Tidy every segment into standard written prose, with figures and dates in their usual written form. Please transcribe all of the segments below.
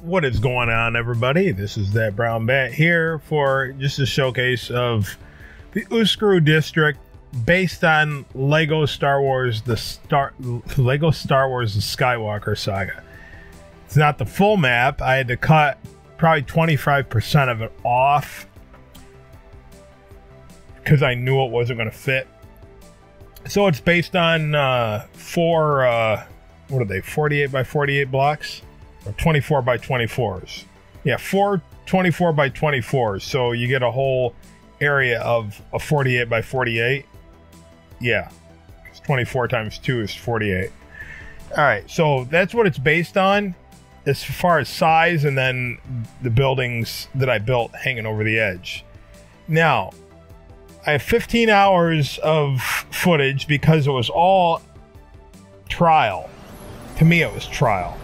What is going on, everybody? This is that brown bat here for just a showcase of the Uscru District based on Lego Star Wars the Skywalker Saga. It's not the full map. I had to cut probably 25% of it off because I knew it wasn't going to fit. So it's based on four what are they, 48 by 48 blocks? Or 24 by 24s. Yeah, 4 24 by 24s. So you get a whole area of a 48 by 48. Yeah, it's 24 times 2 is 48. All right, so that's what it's based on as far as size, and then the buildings that I built hanging over the edge. Now, I have 15 hours of footage because it was all trial. To me, it was trial.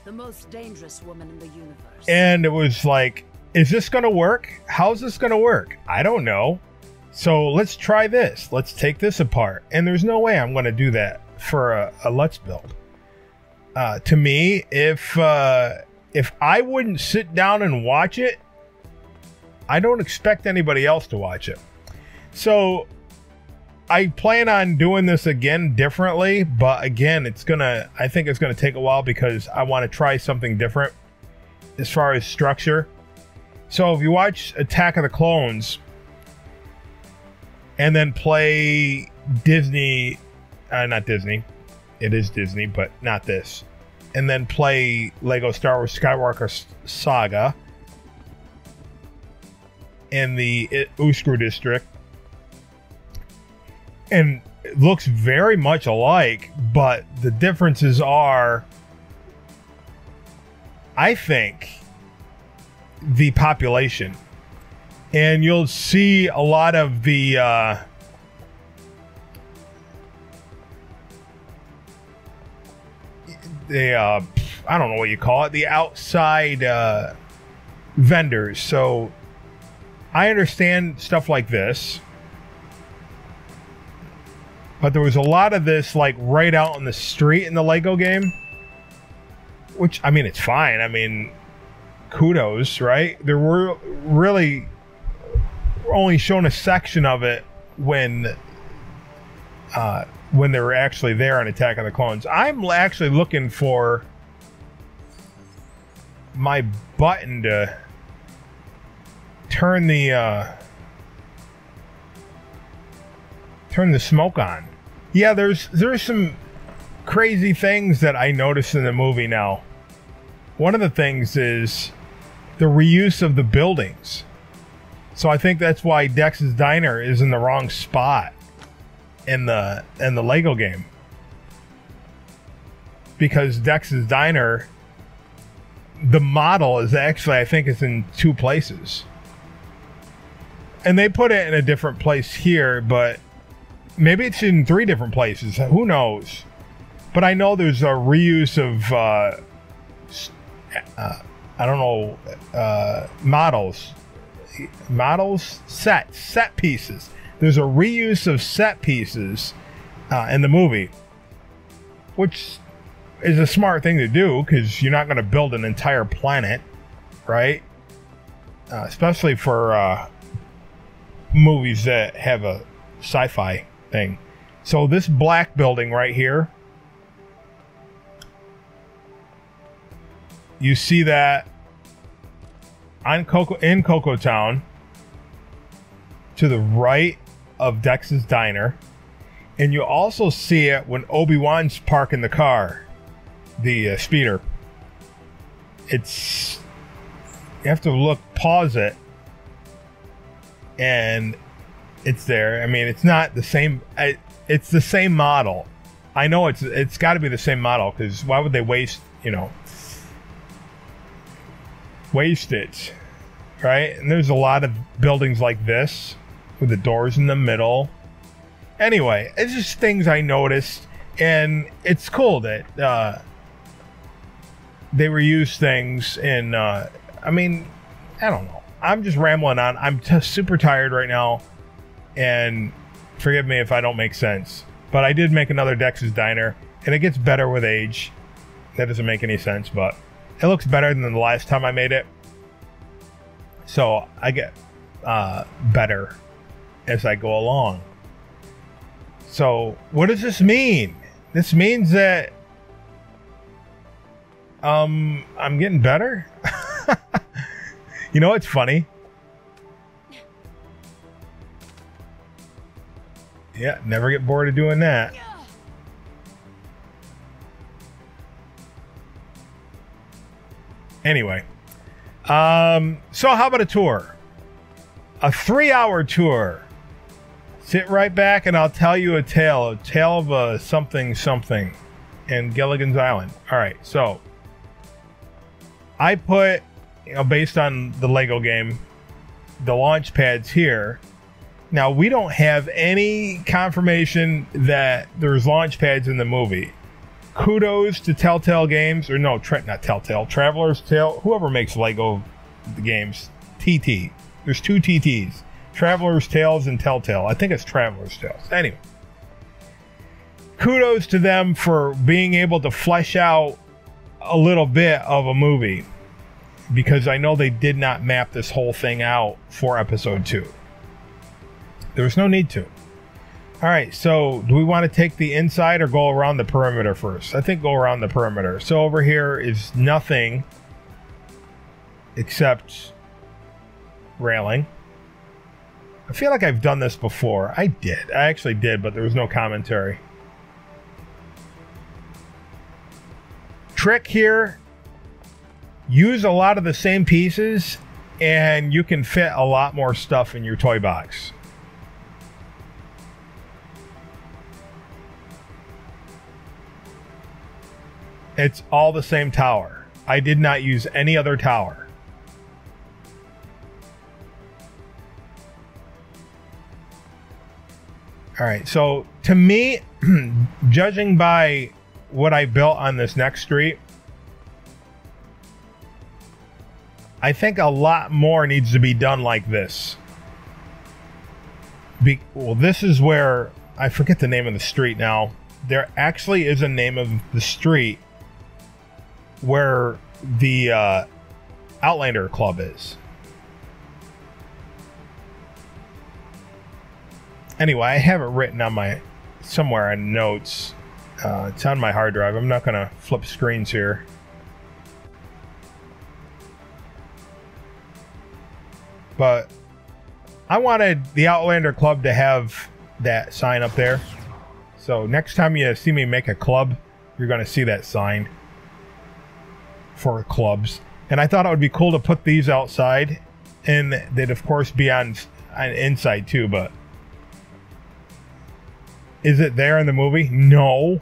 The most dangerous woman in the universe. And it was like, is this going to work? How's this going to work? I don't know. So let's try this. Let's take this apart. And there's no way I'm going to do that for a Let's Build. To me, if I wouldn't sit down and watch it, I don't expect anybody else to watch it. So I plan on doing this again differently, but again, I think it's gonna take a while because I want to try something different as far as structure. So if you watch Attack of the Clones and then play Disney, not Disney, it is Disney, but not this, and then play Lego Star Wars Skywalker Saga in the Uscru District, and it looks very much alike, but the differences are, I think, the population. And you'll see a lot of the I don't know what you call it, the outside vendors. So I understand stuff like this, but there was a lot of this like right out on the street in the Lego game, which, I mean, it's fine. I mean, kudos, right? There were really only shown a section of it when they were actually there on Attack of the Clones. I'm actually looking for my button to turn the smoke on. Yeah, there's some crazy things that I noticed in the movie now. One of the things is the reuse of the buildings. So I think that's why Dex's Diner is in the wrong spot in the Lego game. Because Dex's Diner, the model is actually, I think it's in 2 places. And they put it in a different place here, but maybe it's in 3 different places. Who knows? But I know there's a reuse of, I don't know, models. Models? Set pieces. There's a reuse of set pieces in the movie. Which is a smart thing to do, because you're not going to build an entire planet, right? Especially for movies that have a sci-fi thing. So this black building right here, you see that in Cocoa Town to the right of Dex's Diner, and you also see it when Obi-Wan's parking the car, the speeder. It's, you have to pause it, and it's there. I mean, it's not the same. It's the same model. I know it's got to be the same model, because why would they waste it, right? And there's a lot of buildings like this with the doors in the middle. Anyway, it's just things I noticed, and it's cool that they reuse things. And I mean, I don't know. I'm just rambling on. I'm super tired right now, and forgive me if I don't make sense. But I did make another Dex's Diner, and it gets better with age. That doesn't make any sense, but it looks better than the last time I made it. So I get better as I go along. So what does this mean? This means that I'm getting better. You know what's funny? Yeah, never get bored of doing that. Anyway, so how about a tour? A 3-hour tour. Sit right back and I'll tell you a tale of a something in Gilligan's Island. All right, so I put, based on the Lego game, the launch pads here. Now, we don't have any confirmation that there's launch pads in the movie. Kudos to Telltale Games, or no, not Telltale, Traveler's Tale, whoever makes Lego games, TT. There's 2 TTs, Traveler's Tales and Telltale. I think it's Traveler's Tales. Anyway, kudos to them for being able to flesh out a little bit of a movie, because I know they did not map this whole thing out for episode 2. There's no need to. All right, so do we want to take the inside or go around the perimeter first? I think go around the perimeter. So over here is nothing except railing. I feel like I've done this before. I actually did, but there was no commentary. Trick here, use a lot of the same pieces and you can fit a lot more stuff in your toy box. It's all the same tower. I did not use any other tower. All right, so to me, judging by what I built on this next street, I think a lot more needs to be done like this. Well, this is where, I forget the name of the street now. There actually is a name of the street where the Outlander Club is. Anyway, I have it written on somewhere in notes. It's on my hard drive. I'm not gonna flip screens here. But I wanted the Outlander Club to have that sign up there. So next time you see me make a club, you're gonna see that sign for clubs. And I thought it would be cool to put these outside, and they'd of course be on inside too, but is it there in the movie? No.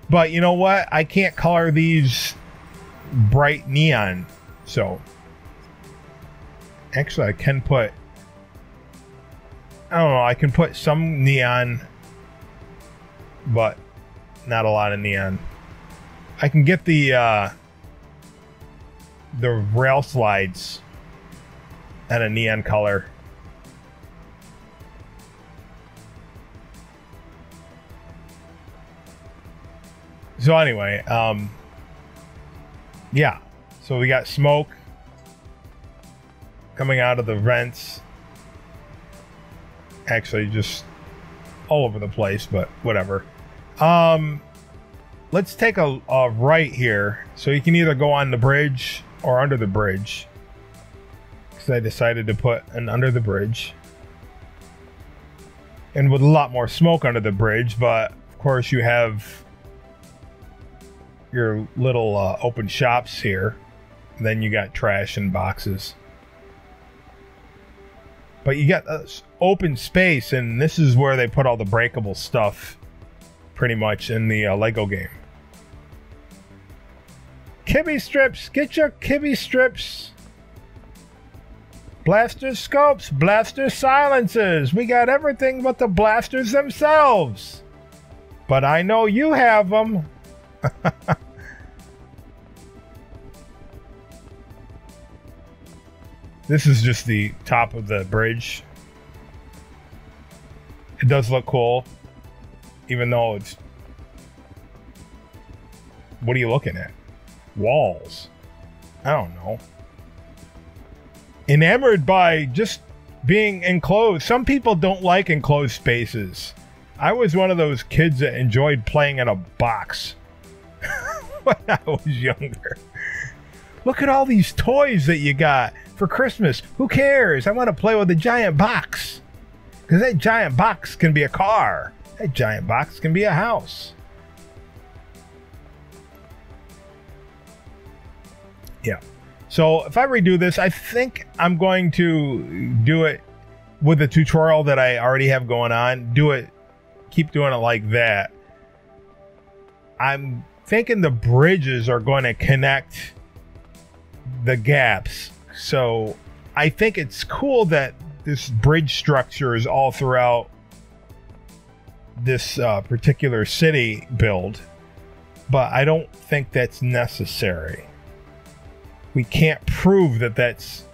But you know what? I can't color these bright neon. So actually I can put, I don't know, I can put some neon, but not a lot of neon. I can get the rail slides at a neon color. So anyway, yeah. So we got smoke coming out of the vents. Actually, just all over the place, but whatever. Let's take a right here. So you can either go on the bridge or under the bridge, because I decided to put an under the bridge, and with a lot more smoke under the bridge. But of course you have your little open shops here, and then you got trash and boxes, but you got open space, and this is where they put all the breakable stuff pretty much in the Lego game. Kibby strips, get your kibby strips. Blaster scopes, blaster silencers. We got everything but the blasters themselves. But I know you have them. This is just the top of the bridge. It does look cool, even though it's... What are you looking at? walls. I don't know. Enamored by just being enclosed. Some people don't like enclosed spaces. I was one of those kids that enjoyed playing in a box when I was younger. Look at all these toys that you got for Christmas. Who cares? I want to play with a giant box. Because that giant box can be a car. That giant box can be a house. Yeah. So if I redo this, I think I'm going to do it with the tutorial that I already have going on. Keep doing it like that. I'm thinking the bridges are going to connect the gaps. So I think it's cool that this bridge structure is all throughout this particular city build, but I don't think that's necessary. We can't prove that that's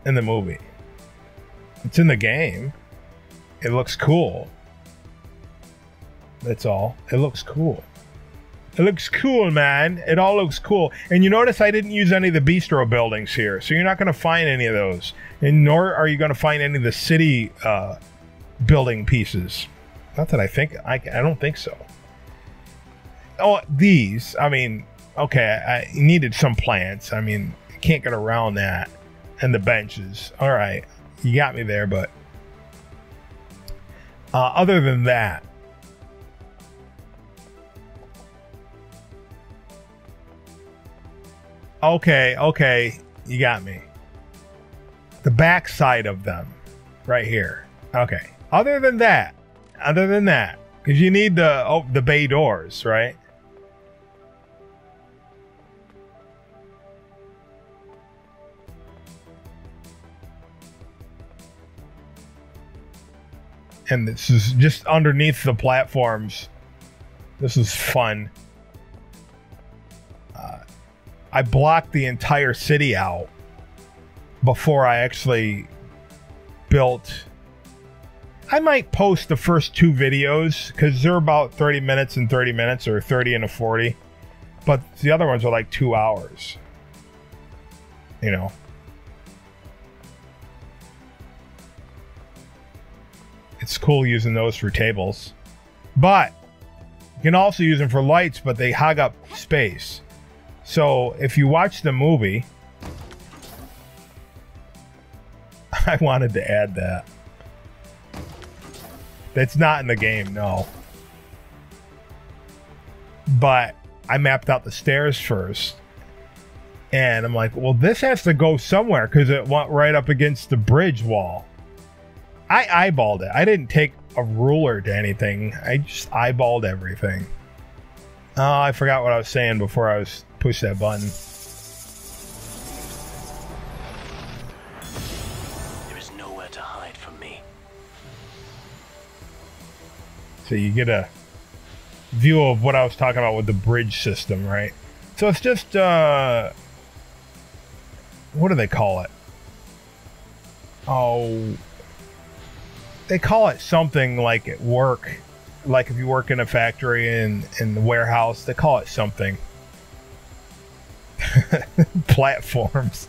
in the movie. It's in the game. It looks cool. That's all. It looks cool. It looks cool, man. It all looks cool. And you notice I didn't use any of the bistro buildings here, so you're not going to find any of those. And nor are you going to find any of the city building pieces. Not that I think. I don't think so. Oh, these. I mean, okay, I needed some plants. I mean, you can't get around that. And the benches. All right. You got me there, but other than that, okay, you got me. The back side of them, right here. Okay. Other than that, because you need the bay doors, right? And this is just underneath the platforms. This is fun. I blocked the entire city out before I actually built. I might post the first 2 videos because they're about 30 minutes and 30 minutes, or 30 and a 40. But the other ones are like 2 hours. You know. It's cool using those for tables. But you can also use them for lights, but they hog up space. So if you watch the movie, I wanted to add that. That's not in the game, no. But I mapped out the stairs first. And I'm like, well, this has to go somewhere because it went right up against the bridge wall. I eyeballed it. I didn't take a ruler to anything. I just eyeballed everything. Oh, I forgot what I was saying before I pushed that button. There is nowhere to hide from me. So you get a view of what I was talking about with the bridge system, right? So it's just, what do they call it? Oh, they call it something like at work. Like if you work in a factory in the warehouse, they call it something. Platforms.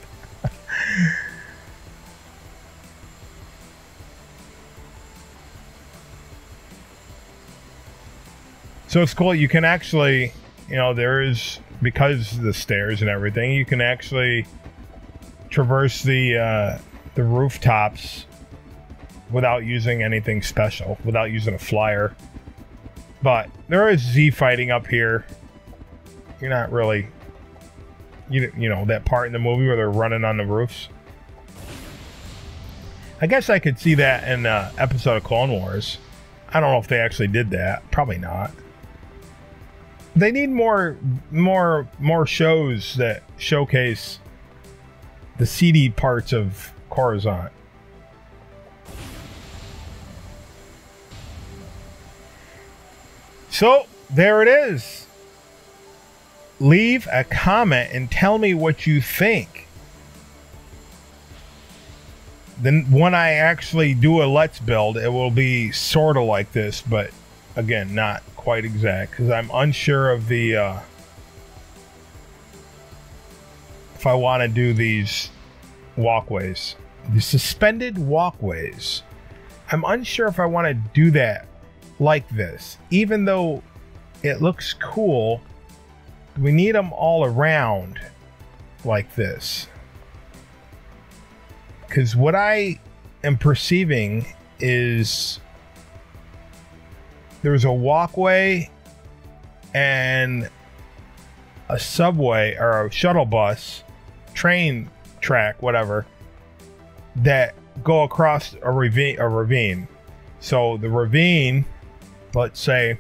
So it's cool. You can actually, you know, there is, because the stairs and everything, you can actually traverse the rooftops without using anything special, without using a flyer. But there is Z fighting up here. You're not really, you know, that part in the movie where they're running on the roofs. I guess I could see that in an episode of Clone Wars. I don't know if they actually did that. Probably not. They need more shows that showcase the seedy parts of Coruscant. So, there it is. Leave a comment and tell me what you think. Then when I actually do a Let's Build, it will be sort of like this, but again, not quite exact, because I'm unsure of the if I want to do these walkways. The suspended walkways. I'm unsure if I want to do that like this. Even though it looks cool, we need them all around like this. Because what I am perceiving is there's a walkway and a subway or a shuttle bus, train track, whatever, that go across a ravine. So the ravine, let's say,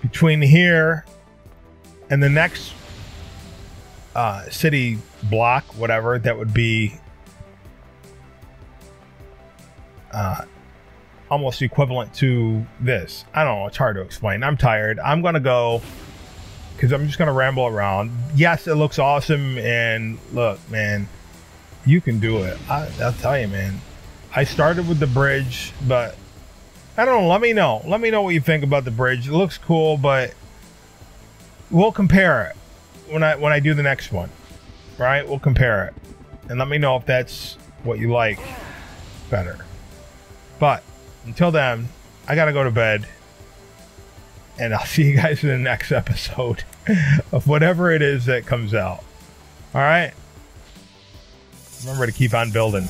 between here and the next city block, whatever, that would be almost equivalent to this. I don't know, it's hard to explain. I'm tired. I'm gonna go because I'm just gonna ramble around. Yes, it looks awesome, and look, man, you can do it. I'll tell you, man. I started with the bridge, but I don't know. Let me know what you think about the bridge. It looks cool, but we'll compare it when I do the next one. Right? We'll compare it, and let me know if that's what you like better. But until then, I gotta go to bed, and I'll see you guys in the next episode of whatever it is that comes out. All right? Remember to keep on building.